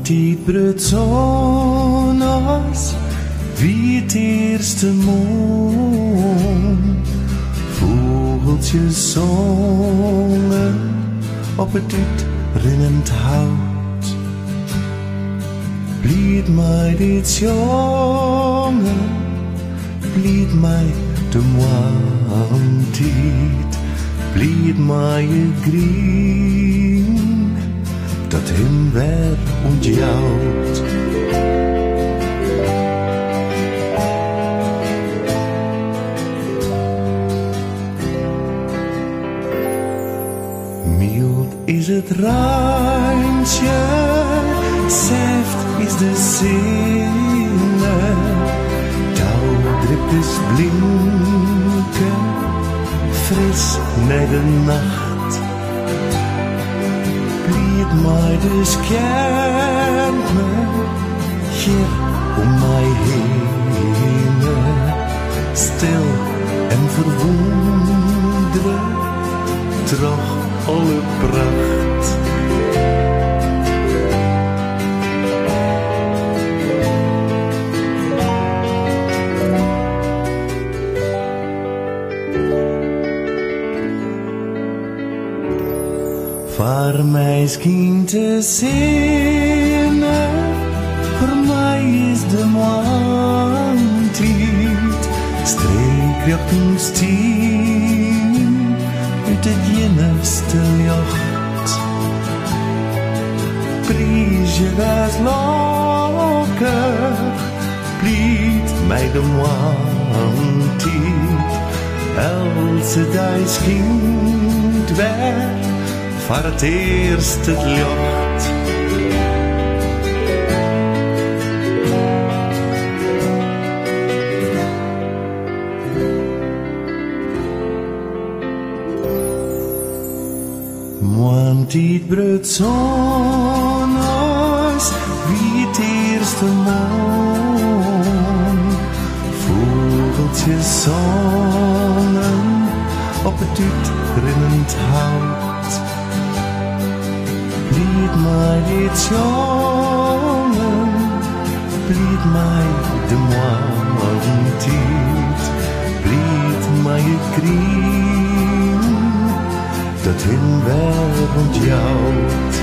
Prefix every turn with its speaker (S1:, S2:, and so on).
S1: Tijd bruut zonnaars, wie het eerste moon. Vogeltjes zongen op het uitrinnend hout. Blied mij dit jongen, blied mij de moantiet, blied mij je grien, dat hem weer ontjouwt. Mild is het ruintje, zacht is de zinne, dauwdruppels blinken, fris naar de nacht. Blied mij dus kermen, hier om mij heen, stil en verwonderd, troch alle pracht. Voor mij schijnt de zinnen, voor mij is de maantijd, streekrichtingstien uit het jinnigste jacht. Prijs je als lokker, blied mij de maantijd, als het ijs schijnt weer, voor het eerst het licht. Moantijd bruut zonnaars, wie het eerste moon. Vogeltjes zongen op het uitrinnend hout. Blied mij dit jongen, blied mij de moantijd, blied mij het grien, dat in wereld jouwt.